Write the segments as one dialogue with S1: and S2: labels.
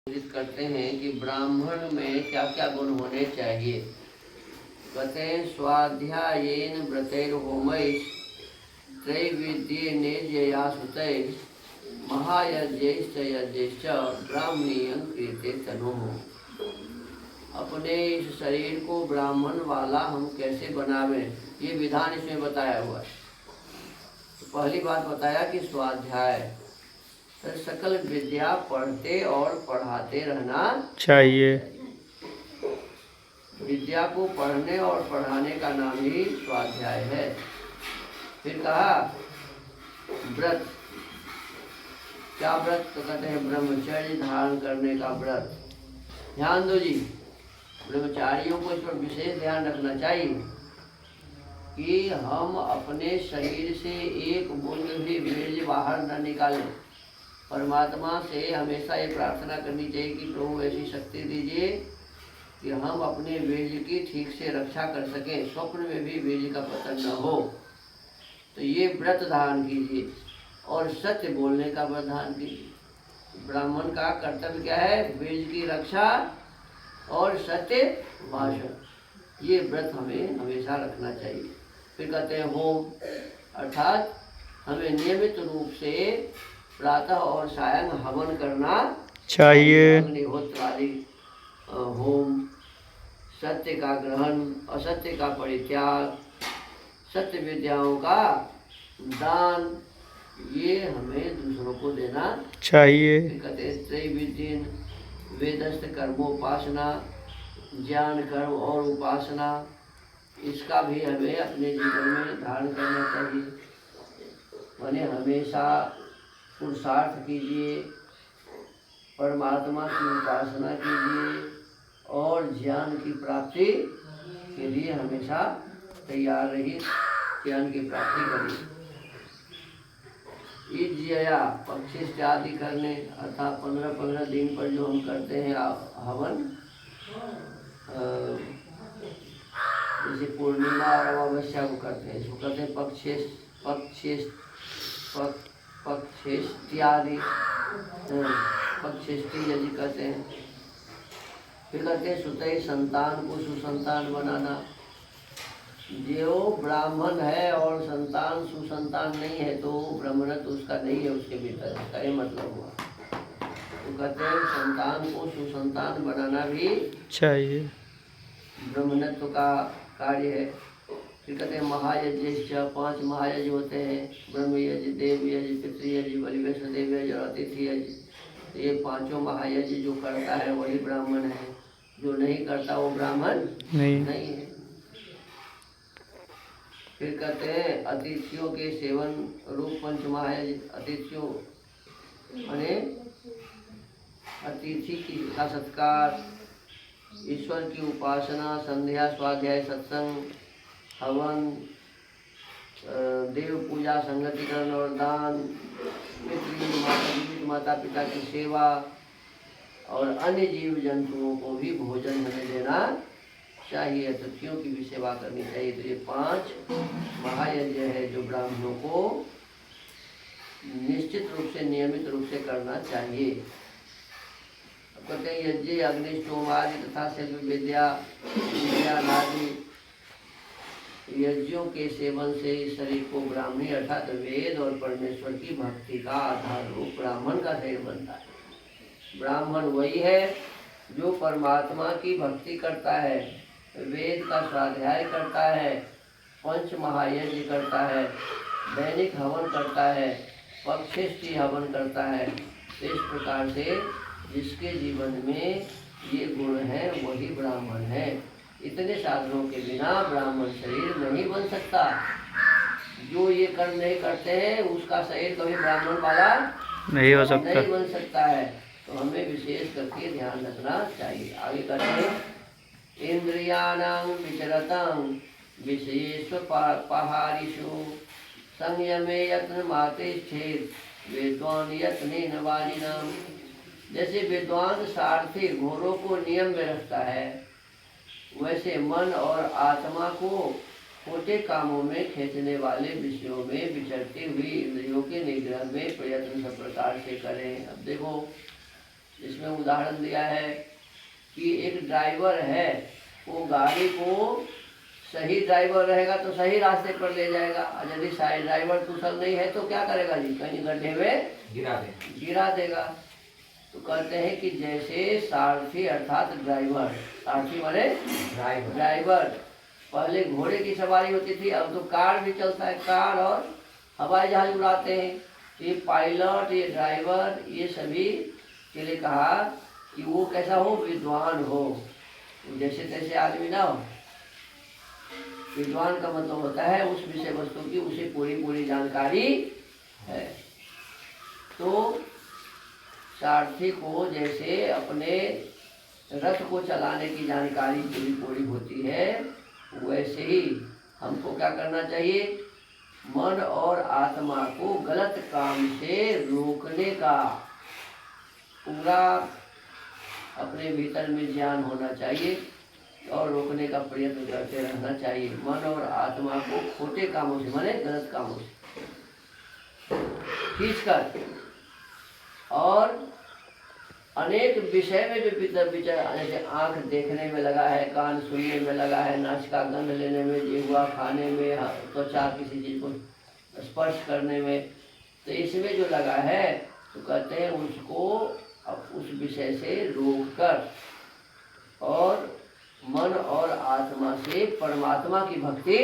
S1: करते हैं कि ब्राह्मण में क्या क्या गुण होने चाहिए। कहते हैं स्वाध्यायेन व्रतैर्होमैः त्रैविद्येनेज्ययासुतैः महायज्ञैश्च यज्ञैश्च ब्राह्मणीयं क्रियते तनुः। अपने इस शरीर को ब्राह्मण वाला हम कैसे बनावें, ये विधान इसमें बताया हुआ है। तो पहली बात बताया कि स्वाध्याय, तो सकल विद्या पढ़ते और पढ़ाते रहना चाहिए। विद्या को पढ़ने और पढ़ाने का नाम ही स्वाध्याय है। फिर कहा व्रत, क्या व्रत? तो कहते हैं ब्रह्मचर्य धारण करने का व्रत। ध्यान दो जी, ब्रह्मचारियों को इस पर विशेष ध्यान रखना चाहिए कि हम अपने शरीर से एक बूंद भी बीज बाहर न निकालें। परमात्मा से हमेशा ये प्रार्थना करनी चाहिए कि प्रभु ऐसी शक्ति दीजिए कि हम अपने बीज की ठीक से रक्षा कर सकें, स्वप्न में भी बीज का पतन न हो। तो ये व्रत धारण कीजिए और सत्य बोलने का व्रत धारण कीजिए। ब्राह्मण का कर्तव्य क्या है? बीज की रक्षा और सत्य भाषण, ये व्रत हमें हमेशा रखना चाहिए। फिर कहते हैं होम, अर्थात हमें नियमित रूप से प्रातः और सायं हवन करना चाहिए। अग्निहोत्र आदि होम, सत्य का ग्रहण, असत्य का परित्याग, सत्य विद्याओं का दान, ये हमें दूसरों को देना चाहिए। कहते हैं त्रैविद्येन, वेदस्थ कर्मोपासना, ज्ञान कर्म और उपासना, इसका भी हमें अपने जीवन में धारण करना चाहिए। माने हमेशा पुरुषार्थ कीजिए, परमात्मा की उपासना कीजिए और ज्ञान की प्राप्ति के लिए हमेशा तैयार रहिए, ज्ञान की प्राप्ति करिए। ईज्जया पक्षिष्ट आदि करने, अर्थात 15-15 दिन पर जो हम करते हैं हवन, जैसे पूर्णिमा और अमावस्या को करते हैं, इसको कहते हैं पक्षेष्टि यदि कहते हैं। फिर कहते हैं सुतई, संतान को सुसंतान बनाना। जो ब्राह्मण है और संतान सुसंतान नहीं है तो ब्राह्मणत्व उसका नहीं है उसके भीतर, इसका ये मतलब हुआ। तो कहते हैं संतान को सुसंतान बनाना भी चाहिए, ब्राह्मणत्व का कार्य है। फिर कहते हैं महायज्ञ, 5 महायज्ञ होते हैं, ब्रह्म यज्ञ, देव यज्ञ, पितृयज्ञ, बलि वैष्णदेव यज्ञ और अतिथि यज्ञ। ये 5 महायज्ञ जो करता है वही ब्राह्मण है, जो नहीं करता वो ब्राह्मण नहीं है। फिर कहते हैं अतिथियों के सेवन रूप 5 महायज्ञ। अतिथियों माने अतिथि का सत्कार, ईश्वर की उपासना, संध्या, स्वाध्याय, सत्संग, हवन, देव पूजा, संगतिकरण और दान, माता पिता की सेवा और अन्य जीव जंतुओं को भी भोजन हमें देना चाहिए, अतिथियों की भी सेवा करनी चाहिए। तो ये 5 महायज्ञ है जो ब्राह्मणों को निश्चित रूप से, नियमित रूप से करना चाहिए। कहते हैं यज्ञ अग्निष्टोमादि तथा शैव विद्या आदि यज्ञों के सेवन से इस शरीर को ब्राह्मणी अर्थात वेद और परमेश्वर की भक्ति का आधार रूप ब्राह्मण का शरीर बनता है। ब्राह्मण वही है जो परमात्मा की भक्ति करता है, वेद का स्वाध्याय करता है, 5 महायज्ञ करता है, दैनिक हवन करता है, पक्षेष्टि हवन करता है। इस प्रकार से जिसके जीवन में ये गुण है वही ब्राह्मण है। इतने साधनों के बिना ब्राह्मण शरीर नहीं बन सकता। जो ये कर्म नहीं करते हैं उसका शरीर कभी ब्राह्मण वाला नहीं हो सकता, नहीं बन सकता है। तो हमें विशेष करके ध्यान रखना चाहिए। आगे कहते हैं इंद्रियाणां विचरतं विशेषोपहारिषु संयमे यत्न मातिष्ठेत् विद्वान् यत्नेन वाजिनाम्। जैसे विद्वान सारथी घोड़ों को नियम में रखता है, वैसे मन और आत्मा को छोटे कामों में खींचने वाले विषयों में विचरती हुई इंद्रियों के निग्रह में प्रयत्न सब प्रकार से करें। अब देखो जिसमें उदाहरण दिया है कि एक ड्राइवर है, वो गाड़ी को सही ड्राइवर रहेगा तो सही रास्ते पर ले जाएगा, और यदि सही ड्राइवर कुशल नहीं है तो क्या करेगा जी, कहीं गड्ढे में गिरा देगा। तो कहते हैं कि जैसे सारथी अर्थात ड्राइवर, सारथी माने ड्राइवर, पहले घोड़े की सवारी होती थी, अब तो कार भी चलता है, कार और हवाई जहाज उड़ाते हैं। ये पायलट, ये ड्राइवर, ये सभी के लिए कहा कि वो कैसा हो, विद्वान हो, जैसे तैसे आदमी ना हो। विद्वान का मतलब होता है उस विषय वस्तु की उसे पूरी जानकारी है। तो सारथी को जैसे अपने रथ को चलाने की जानकारी पूरी होती है, वैसे ही हमको क्या करना चाहिए, मन और आत्मा को गलत काम से रोकने का पूरा अपने भीतर में ज्ञान होना चाहिए और रोकने का प्रयत्न करते रहना चाहिए। मन और आत्मा को खोटे कामों से, माने गलत कामों से खींचकर, और अनेक विषय में जो भीतर जैसे आँख देखने में लगा है, कान सुनने में लगा है, नाक का गंध लेने में, जिह्वा खाने में, त्वचा किसी चीज़ को स्पर्श करने में, तो इसमें जो लगा है तो कहते हैं उसको अब उस विषय से रोककर और मन और आत्मा से परमात्मा की भक्ति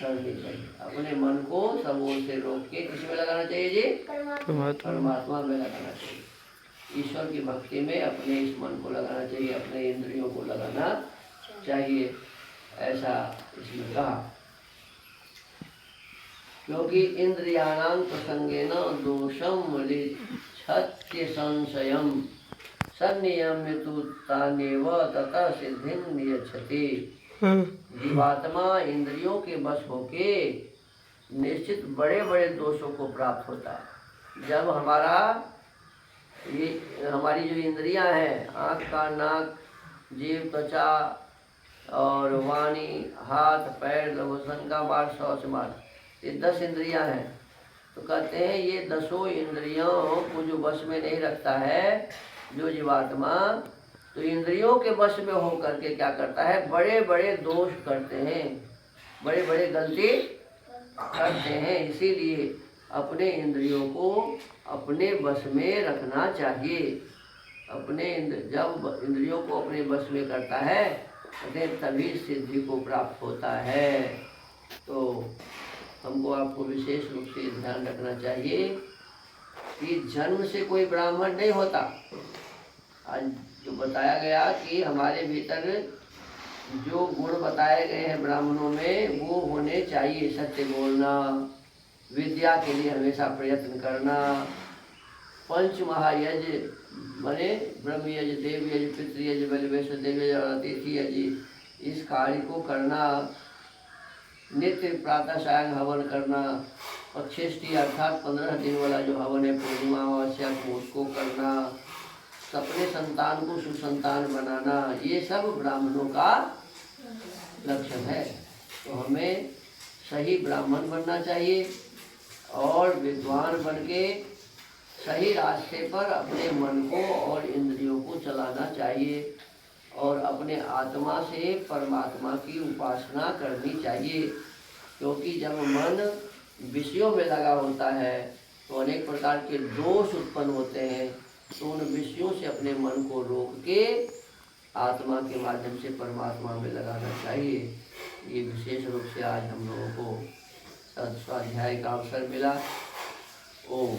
S1: करनी चाहिए। अपने मन को सब ओर से रोक के किसमें लगाना चाहिए जी, परमात्मा में लगाना चाहिए। ईश्वर की भक्ति में अपने इस मन को लगाना चाहिए, अपने इंद्रियों को लगाना चाहिए, ऐसा इसमें कहा। क्योंकि इंद्रियाणां प्रसंगेन दोषम लिच्छत्य संशयम सन्नियम्य तु तानेव ततः सिद्धिं नियच्छति। जीवात्मा इंद्रियों के बस होके निश्चित बड़े बड़े दोषों को प्राप्त होता है। जब हमारी जो इंद्रियां हैं, आँख का नाक जीभ त्वचा और वाणी हाथ पैर लघुशंका मार्ग शौच मार्ग, ये 10 इंद्रियां हैं। तो कहते हैं ये 10 इंद्रियों को जो वश में नहीं रखता है जो जीवात्मा, तो इंद्रियों के वश में होकर के क्या करता है, बड़े बड़े दोष करते हैं, बड़े बड़े गलती करते हैं। इसीलिए अपने इंद्रियों को अपने वश में रखना चाहिए। जब इंद्रियों को अपने वश में करता है तभी सिद्धि को प्राप्त होता है। तो हमको आपको विशेष रूप से ध्यान रखना चाहिए कि जन्म से कोई ब्राह्मण नहीं होता। आज जो बताया गया कि हमारे भीतर जो गुण बताए गए हैं ब्राह्मणों में, वो होने चाहिए। सत्य बोलना, विद्या के लिए हमेशा प्रयत्न करना, 5 महायज्ञ बने ब्रह्म यज्ञ, देव यज्ञ, पितृ यज्ञ, बलिवेश देव यज्ञ और अतिथि यज्ञ, इस कार्य को करना, नित्य प्रातः सायं हवन करना, पक्षेष्टि अर्थात 15 दिन वाला जो हवन है पूर्णिमा अमावस्या को, उसको करना, अपने संतान को सुसंतान बनाना, ये सब ब्राह्मणों का लक्षण है। तो हमें सही ब्राह्मण बनना चाहिए और विद्वान बन के सही रास्ते पर अपने मन को और इंद्रियों को चलाना चाहिए और अपने आत्मा से परमात्मा की उपासना करनी चाहिए। क्योंकि जब मन विषयों में लगा होता है तो अनेक प्रकार के दोष उत्पन्न होते हैं, तो उन विषयों से अपने मन को रोक के आत्मा के माध्यम से परमात्मा में लगाना चाहिए। ये विशेष रूप से आज हम लोगों को स्वाध्याय का अवसर मिला। ओम।